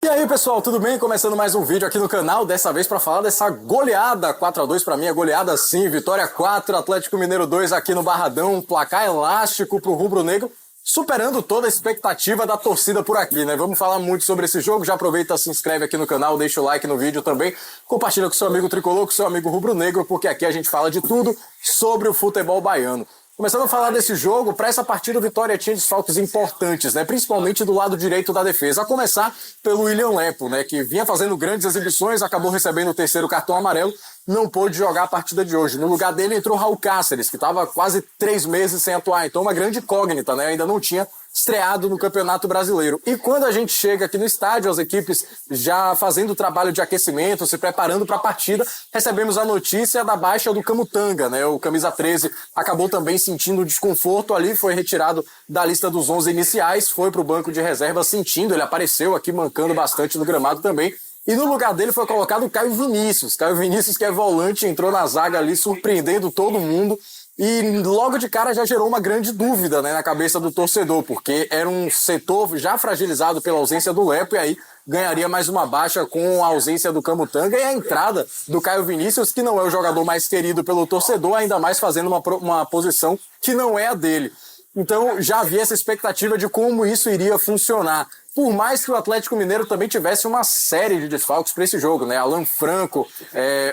E aí, pessoal, tudo bem? Começando mais um vídeo aqui no canal, dessa vez para falar dessa goleada 4-2 para mim, é goleada sim, Vitória 4, Atlético Mineiro 2 aqui no Barradão, placar elástico pro rubro-negro, superando toda a expectativa da torcida por aqui, né? Vamos falar muito sobre esse jogo, já aproveita, se inscreve aqui no canal, deixa o like no vídeo também, compartilha com seu amigo tricolor, com seu amigo rubro-negro, porque aqui a gente fala de tudo sobre o futebol baiano. Começando a falar desse jogo, para essa partida o Vitória tinha desfalques importantes, né? Principalmente do lado direito da defesa. A começar pelo William Lepo, né? Que vinha fazendo grandes exibições, acabou recebendo o terceiro cartão amarelo, não pôde jogar a partida de hoje. No lugar dele entrou Raul Cáceres, que estava quase 3 meses sem atuar. Então uma grande incógnita, né? Ainda não tinha estreado no Campeonato Brasileiro. E quando a gente chega aqui no estádio, as equipes já fazendo o trabalho de aquecimento, se preparando para a partida, recebemos a notícia da baixa do Camutanga, né? O camisa 13 acabou também sentindo desconforto ali, foi retirado da lista dos 11 iniciais, foi para o banco de reserva sentindo, ele apareceu aqui mancando bastante no gramado também. E no lugar dele foi colocado o Caio Vinícius. Caio Vinícius, que é volante, entrou na zaga ali surpreendendo todo mundo. E logo de cara já gerou uma grande dúvida, né, na cabeça do torcedor, porque era um setor já fragilizado pela ausência do Lepo, e aí ganharia mais uma baixa com a ausência do Camutanga e a entrada do Caio Vinícius, que não é o jogador mais querido pelo torcedor, ainda mais fazendo uma posição que não é a dele. Então já havia essa expectativa de como isso iria funcionar. Por mais que o Atlético Mineiro também tivesse uma série de desfalques para esse jogo, né? Alan Franco,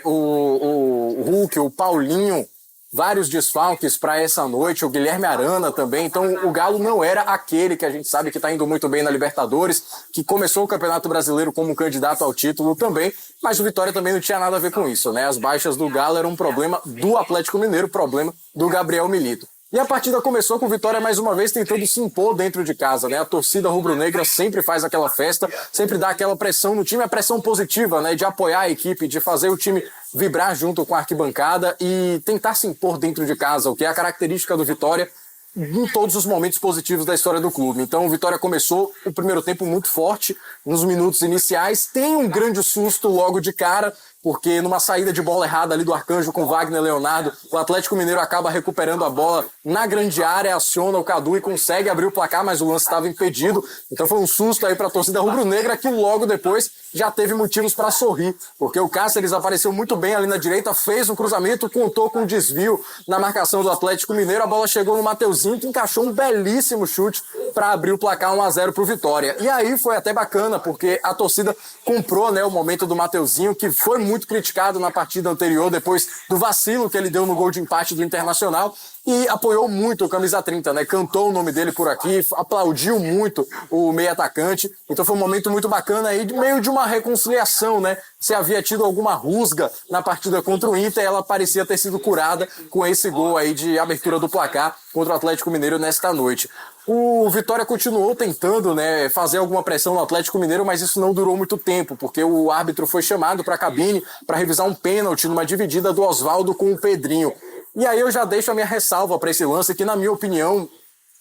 o Hulk, o Paulinho, vários desfalques para essa noite, o Guilherme Arana também. Então o Galo não era aquele que a gente sabe que está indo muito bem na Libertadores, que começou o Campeonato Brasileiro como candidato ao título também, mas o Vitória também não tinha nada a ver com isso, né? As baixas do Galo eram um problema do Atlético Mineiro, problema do Gabriel Milito. E a partida começou com o Vitória mais uma vez tentando se impor dentro de casa, né? A torcida rubro-negra sempre faz aquela festa, sempre dá aquela pressão no time, a pressão positiva, né? De apoiar a equipe, de fazer o time vibrar junto com a arquibancada e tentar se impor dentro de casa, o que é a característica do Vitória em todos os momentos positivos da história do clube. Então o Vitória começou o primeiro tempo muito forte nos minutos iniciais, tem um grande susto logo de cara, porque numa saída de bola errada ali do Arcanjo com Wagner Leonardo, o Atlético Mineiro acaba recuperando a bola na grande área, aciona o Cadu e consegue abrir o placar, mas o lance estava impedido. Então foi um susto aí para a torcida rubro-negra, que logo depois já teve motivos para sorrir, porque o Cáceres apareceu muito bem ali na direita, fez um cruzamento, contou com um desvio na marcação do Atlético Mineiro, a bola chegou no Mateuzinho, que encaixou um belíssimo chute para abrir o placar 1-0 para o Vitória. E aí foi até bacana, porque a torcida comprou, né, o momento do Mateuzinho, que foi muito criticado na partida anterior, depois do vacilo que ele deu no gol de empate do Internacional, e apoiou muito o camisa 30, né? Cantou o nome dele por aqui, aplaudiu muito o meio atacante. Então foi um momento muito bacana aí, meio de uma reconciliação, né? Se havia tido alguma rusga na partida contra o Inter, ela parecia ter sido curada com esse gol aí de abertura do placar contra o Atlético Mineiro nesta noite. O Vitória continuou tentando, né, fazer alguma pressão no Atlético Mineiro, mas isso não durou muito tempo, porque o árbitro foi chamado para a cabine para revisar um pênalti numa dividida do Oswaldo com o Pedrinho. E aí eu já deixo a minha ressalva para esse lance, que na minha opinião,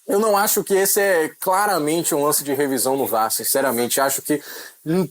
eu não acho que esse é claramente um lance de revisão no VAR, sinceramente. Acho que,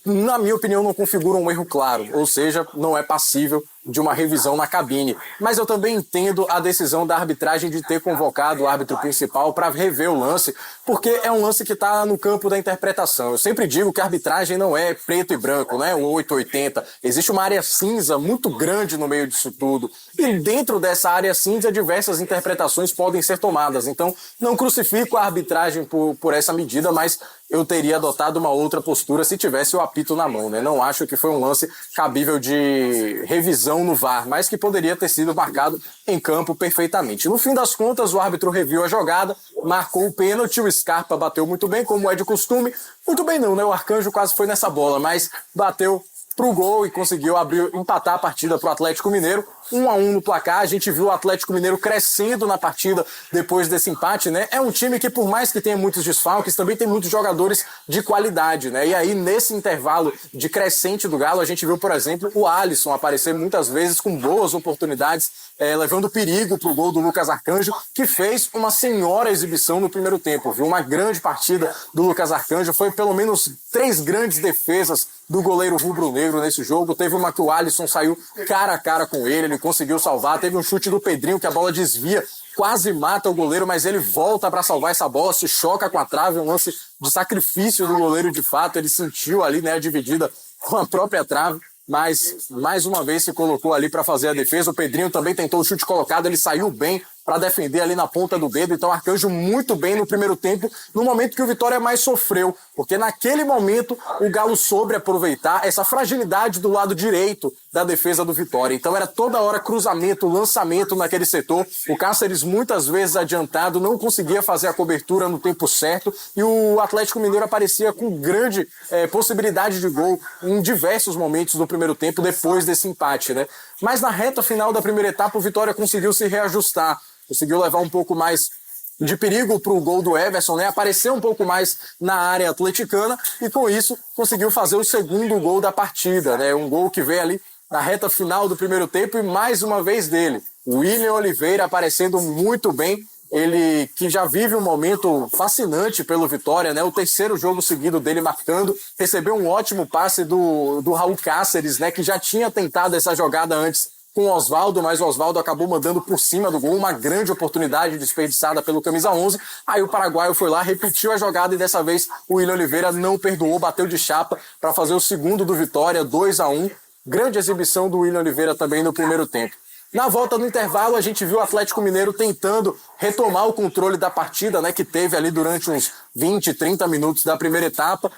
na minha opinião, não configura um erro claro, ou seja, não é passível de uma revisão na cabine. Mas eu também entendo a decisão da arbitragem de ter convocado o árbitro principal para rever o lance, porque é um lance que está no campo da interpretação. Eu sempre digo que a arbitragem não é preto e branco, né? Um 880. Existe uma área cinza muito grande no meio disso tudo. E dentro dessa área cinza, diversas interpretações podem ser tomadas. Então, não crucifico a arbitragem por essa medida, mas eu teria adotado uma outra postura se tivesse o apito na mão, né? Não acho que foi um lance cabível de revisão no VAR, mas que poderia ter sido marcado em campo perfeitamente. No fim das contas, o árbitro reviu a jogada, marcou o pênalti, o Scarpa bateu muito bem, como é de costume. Muito bem não, né? O Arcanjo quase foi nessa bola, mas bateu pro gol e conseguiu empatar a partida pro Atlético Mineiro. 1-1 no placar, a gente viu o Atlético Mineiro crescendo na partida depois desse empate, né? É um time que, por mais que tenha muitos desfalques, também tem muitos jogadores de qualidade, né? E aí, nesse intervalo de crescente do Galo, a gente viu, por exemplo, o Alisson aparecer muitas vezes com boas oportunidades, levando perigo pro gol do Lucas Arcanjo, que fez uma senhora exibição no primeiro tempo, viu? Uma grande partida do Lucas Arcanjo, foi pelo menos 3 grandes defesas do goleiro rubro-negro. rubro-negro nesse jogo. Teve uma que o Alisson saiu cara a cara com ele conseguiu salvar. Teve um chute do Pedrinho que a bola desvia, quase mata o goleiro, mas ele volta para salvar essa bola, se choca com a trave, um lance de sacrifício do goleiro de fato. Ele sentiu ali, né, a dividida com a própria trave, mas mais uma vez se colocou ali para fazer a defesa. O Pedrinho também tentou o chute colocado, ele saiu bem para defender ali na ponta do dedo. Então Arcanjo muito bem no primeiro tempo, no momento que o Vitória mais sofreu, porque naquele momento o Galo soube aproveitar essa fragilidade do lado direito da defesa do Vitória. Então era toda hora cruzamento, lançamento naquele setor. O Cáceres muitas vezes adiantado, não conseguia fazer a cobertura no tempo certo, e o Atlético Mineiro aparecia com grande possibilidade de gol em diversos momentos do primeiro tempo depois desse empate, né? Mas na reta final da primeira etapa o Vitória conseguiu se reajustar, conseguiu levar um pouco mais de perigo para o gol do Everson, né? Apareceu um pouco mais na área atleticana e com isso conseguiu fazer o segundo gol da partida, né? Um gol que veio ali na reta final do primeiro tempo e mais uma vez dele, o William Oliveira aparecendo muito bem. Ele que já vive um momento fascinante pelo Vitória, né? O terceiro jogo seguido dele marcando, recebeu um ótimo passe do Raul Cáceres, né? Que já tinha tentado essa jogada antes com o Oswaldo, mas o Oswaldo acabou mandando por cima do gol, uma grande oportunidade desperdiçada pelo camisa 11. Aí o paraguaio foi lá, repetiu a jogada e dessa vez o William Oliveira não perdoou, bateu de chapa para fazer o segundo do Vitória, 2-1. Grande exibição do William Oliveira também no primeiro tempo. Na volta do intervalo, a gente viu o Atlético Mineiro tentando retomar o controle da partida, né, que teve ali durante uns 20, 30 minutos da primeira etapa.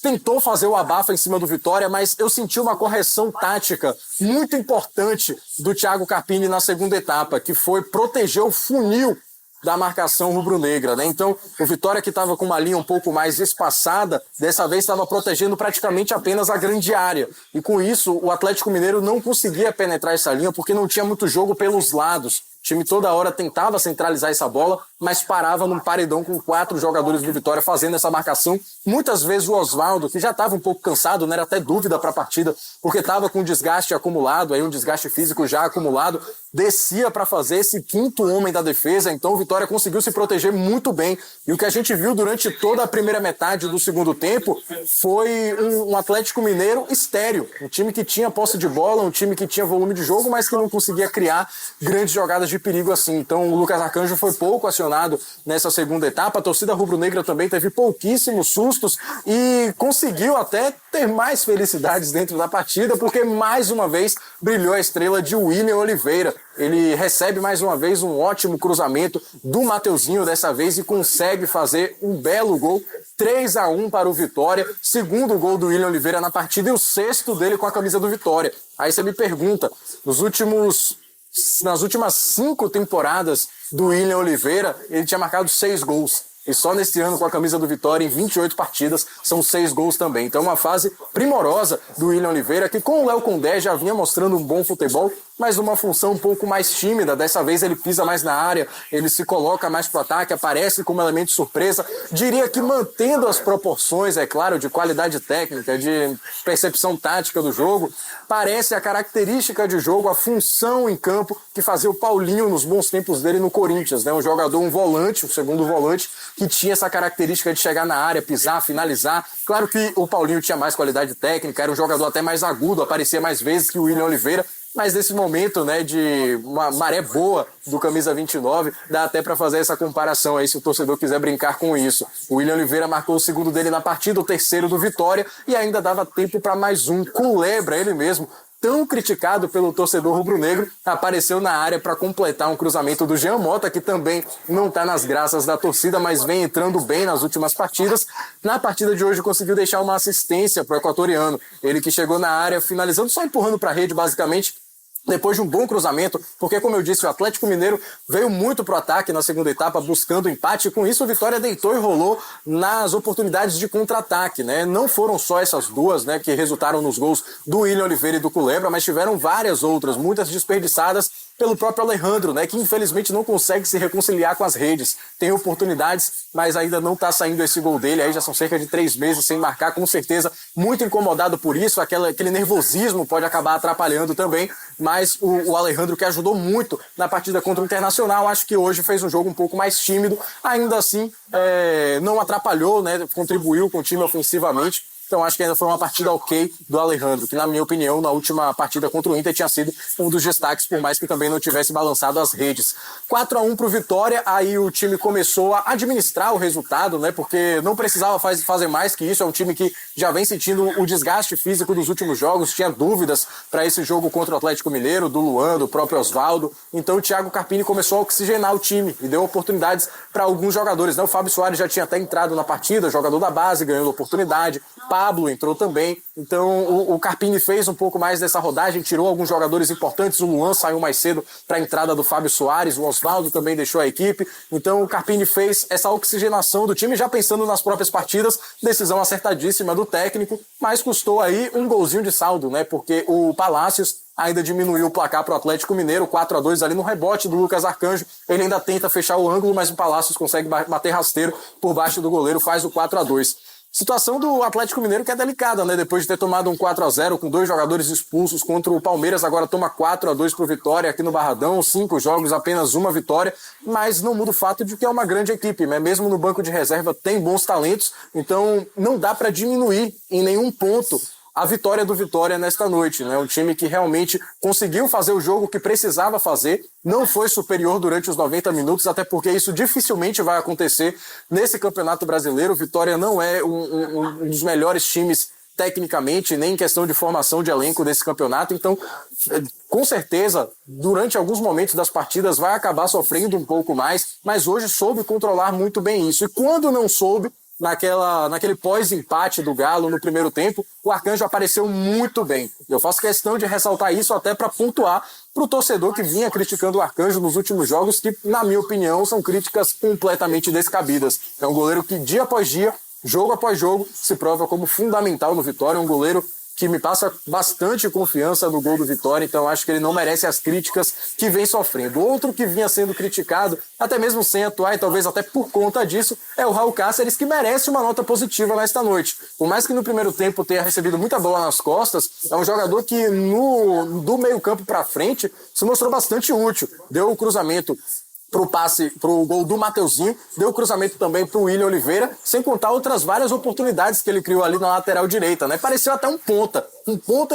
Tentou fazer o abafa em cima do Vitória, mas eu senti uma correção tática muito importante do Thiago Carpini na segunda etapa, que foi proteger o funil da marcação rubro-negra, né? Então, o Vitória, que estava com uma linha um pouco mais espaçada, dessa vez estava protegendo praticamente apenas a grande área. E com isso, o Atlético Mineiro não conseguia penetrar essa linha porque não tinha muito jogo pelos lados. O time toda hora tentava centralizar essa bola, mas parava num paredão com 4 jogadores do Vitória fazendo essa marcação. Muitas vezes o Oswaldo, que já estava um pouco cansado, não era até dúvida para a partida, porque estava com desgaste acumulado, aí um desgaste físico já acumulado, descia para fazer esse quinto homem da defesa. Então o Vitória conseguiu se proteger muito bem. E o que a gente viu durante toda a primeira metade do segundo tempo foi um Atlético Mineiro estéril. Um time que tinha posse de bola, um time que tinha volume de jogo, mas que não conseguia criar grandes jogadas de perigo assim. Então o Lucas Arcanjo foi pouco acionado nessa segunda etapa. A torcida rubro-negra também teve pouquíssimos sustos e conseguiu até ter mais felicidades dentro da partida, porque mais uma vez brilhou a estrela de William Oliveira. Ele recebe mais uma vez um ótimo cruzamento do Mateuzinho dessa vez e consegue fazer um belo gol, 3-1 para o Vitória, segundo gol do William Oliveira na partida e o sexto dele com a camisa do Vitória. Aí você me pergunta, nas últimas 5 temporadas do William Oliveira, ele tinha marcado 6 gols. E só neste ano, com a camisa do Vitória, em 28 partidas, são 6 gols também. Então, uma fase primorosa do William Oliveira, que com o Léo Condé já vinha mostrando um bom futebol, mas numa função um pouco mais tímida. Dessa vez ele pisa mais na área, ele se coloca mais pro ataque, aparece como elemento de surpresa. Diria que mantendo as proporções, é claro, de qualidade técnica, de percepção tática do jogo, parece a característica de jogo, a função em campo que fazia o Paulinho nos bons tempos dele no Corinthians, né? Um jogador, um volante, um segundo volante, que tinha essa característica de chegar na área, pisar, finalizar. Claro que o Paulinho tinha mais qualidade técnica, era um jogador até mais agudo, aparecia mais vezes que o William Oliveira, mas nesse momento, né, de uma maré boa do camisa 29, dá até para fazer essa comparação aí, se o torcedor quiser brincar com isso. O William Oliveira marcou o segundo dele na partida, o terceiro do Vitória, e ainda dava tempo para mais um. Culebra, ele mesmo, tão criticado pelo torcedor rubro-negro, apareceu na área para completar um cruzamento do Jean Mota, que também não está nas graças da torcida, mas vem entrando bem nas últimas partidas. Na partida de hoje conseguiu deixar uma assistência para o equatoriano, ele que chegou na área finalizando, só empurrando para a rede basicamente, depois de um bom cruzamento, porque, como eu disse, o Atlético Mineiro veio muito pro ataque na segunda etapa, buscando empate, e com isso o Vitória deitou e rolou nas oportunidades de contra-ataque, né? Não foram só essas duas, né, que resultaram nos gols do William Oliveira e do Culebra, mas tiveram várias outras, muitas desperdiçadas pelo próprio Alejandro, né, que infelizmente não consegue se reconciliar com as redes. Tem oportunidades, mas ainda não está saindo esse gol dele. Aí já são cerca de 3 meses sem marcar, com certeza muito incomodado por isso. Aquele nervosismo pode acabar atrapalhando também, mas o Alejandro, que ajudou muito na partida contra o Internacional, acho que hoje fez um jogo um pouco mais tímido. Ainda assim, não atrapalhou, né, contribuiu com o time ofensivamente. Então acho que ainda foi uma partida ok do Alejandro, que na minha opinião, na última partida contra o Inter tinha sido um dos destaques, por mais que também não tivesse balançado as redes. 4-1 pro Vitória, aí o time começou a administrar o resultado, né? Porque não precisava fazer mais que isso, é um time que já vem sentindo o desgaste físico dos últimos jogos, tinha dúvidas para esse jogo contra o Atlético Mineiro, do Luan, do próprio Osvaldo, então o Thiago Carpini começou a oxigenar o time e deu oportunidades para alguns jogadores, né? O Fábio Soares já tinha até entrado na partida, jogador da base, ganhando oportunidade, Pablo entrou também, então o Carpini fez um pouco mais dessa rodagem, tirou alguns jogadores importantes, o Luan saiu mais cedo para a entrada do Fábio Soares, o Osvaldo também deixou a equipe, então o Carpini fez essa oxigenação do time, já pensando nas próprias partidas, decisão acertadíssima do técnico, mas custou aí um golzinho de saldo, né? Porque o Palácios ainda diminuiu o placar para o Atlético Mineiro, 4-2 ali no rebote do Lucas Arcanjo, ele ainda tenta fechar o ângulo, mas o Palácios consegue bater rasteiro por baixo do goleiro, faz o 4-2. Situação do Atlético Mineiro que é delicada, né? Depois de ter tomado um 4-0 com 2 jogadores expulsos contra o Palmeiras, agora toma 4-2 pro Vitória aqui no Barradão, 5 jogos, apenas uma vitória, mas não muda o fato de que é uma grande equipe, né? Mesmo no banco de reserva tem bons talentos, então não dá para diminuir em nenhum ponto a vitória do Vitória nesta noite, né? Um time que realmente conseguiu fazer o jogo que precisava fazer, não foi superior durante os 90 minutos, até porque isso dificilmente vai acontecer nesse Campeonato Brasileiro. O Vitória não é um dos melhores times tecnicamente, nem em questão de formação de elenco desse campeonato, então com certeza, durante alguns momentos das partidas vai acabar sofrendo um pouco mais, mas hoje soube controlar muito bem isso, e quando não soube, naquele pós-empate do Galo no primeiro tempo, o Arcanjo apareceu muito bem. Eu faço questão de ressaltar isso até para pontuar para o torcedor que vinha criticando o Arcanjo nos últimos jogos, que, na minha opinião, são críticas completamente descabidas. É um goleiro que, dia após dia, jogo após jogo, se prova como fundamental no Vitória, um goleiro que me passa bastante confiança no gol do Vitória, então acho que ele não merece as críticas que vem sofrendo. Outro que vinha sendo criticado, até mesmo sem atuar, e talvez até por conta disso, é o Raul Cáceres, que merece uma nota positiva nesta noite. Por mais que no primeiro tempo tenha recebido muita bola nas costas, é um jogador que do meio campo para frente se mostrou bastante útil. Deu o cruzamento pro gol do Mateuzinho, deu cruzamento também pro William Oliveira, sem contar outras várias oportunidades que ele criou ali na lateral direita, né? Pareceu até um ponta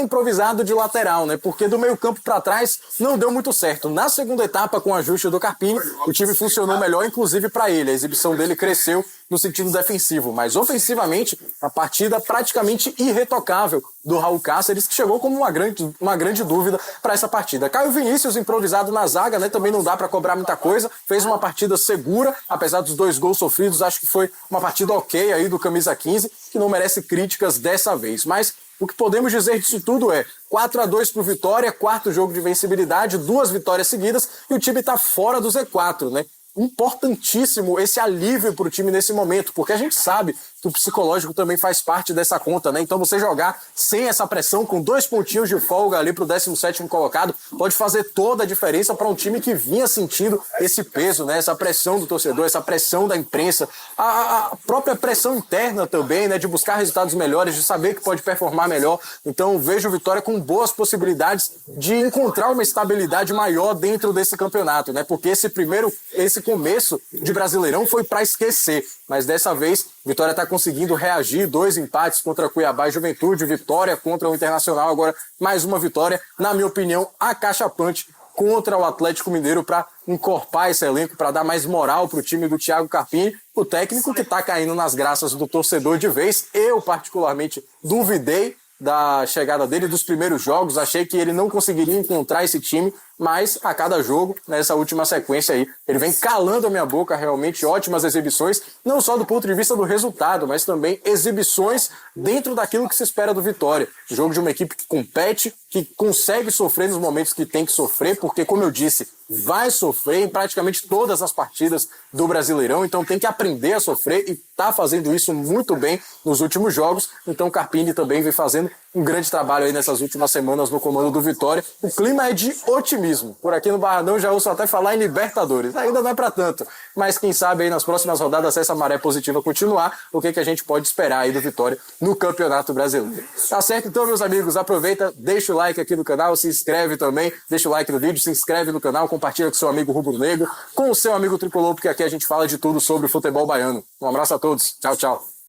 improvisado de lateral, né? Porque do meio campo para trás não deu muito certo. Na segunda etapa, com o ajuste do Carpini, o time funcionou melhor, inclusive para ele. A exibição dele cresceu no sentido defensivo, mas ofensivamente, a partida praticamente irretocável do Raul Cáceres, que chegou como uma grande dúvida para essa partida. Caio Vinícius, improvisado na zaga, né? Também não dá para cobrar muita coisa, fez uma partida segura, apesar dos 2 gols sofridos, acho que foi uma partida ok aí do camisa 15, que não merece críticas dessa vez, mas o que podemos dizer disso tudo é 4-2 pro Vitória, 4º jogo de vencibilidade, 2 vitórias seguidas, e o time está fora do Z4, né? Importantíssimo esse alívio para o time nesse momento, porque a gente sabe que o psicológico também faz parte dessa conta, né? Então você jogar sem essa pressão, com 2 pontinhos de folga ali para o 17º colocado, pode fazer toda a diferença para um time que vinha sentindo esse peso, né? Essa pressão do torcedor, essa pressão da imprensa, a própria pressão interna também, né? De buscar resultados melhores, de saber que pode performar melhor. Então vejo o Vitória com boas possibilidades de encontrar uma estabilidade maior dentro desse campeonato, né? Porque esse começo de Brasileirão foi para esquecer, mas dessa vez Vitória está conseguindo reagir, 2 empates contra Cuiabá e Juventude, vitória contra o Internacional, agora mais uma vitória, na minha opinião, acachapante contra o Atlético Mineiro para encorpar esse elenco, para dar mais moral para o time do Thiago Carpini, o técnico que está caindo nas graças do torcedor de vez. Eu, particularmente, duvidei da chegada dele, dos primeiros jogos, achei que ele não conseguiria encontrar esse time, mas a cada jogo, nessa última sequência aí, ele vem calando a minha boca, realmente ótimas exibições, não só do ponto de vista do resultado, mas também exibições dentro daquilo que se espera do Vitória. Jogo de uma equipe que compete, que consegue sofrer nos momentos que tem que sofrer, porque, como eu disse, vai sofrer em praticamente todas as partidas do Brasileirão, então tem que aprender a sofrer e está fazendo isso muito bem nos últimos jogos. Então o Carpini também vem fazendo um grande trabalho aí nessas últimas semanas no comando do Vitória. O clima é de otimismo. Por aqui no Barradão já ouço até falar em Libertadores. Ainda não é para tanto, mas quem sabe aí nas próximas rodadas, se essa maré positiva continuar, o que a gente pode esperar aí do Vitória no Campeonato Brasileiro. Tá certo? Então, meus amigos, aproveita, deixa o like aqui no canal, se inscreve também, deixa o like no vídeo, se inscreve no canal, compartilha com seu amigo rubro-negro, com o seu amigo tricolor, porque aqui a gente fala de tudo sobre o futebol baiano. Um abraço a todos. Tchau, tchau.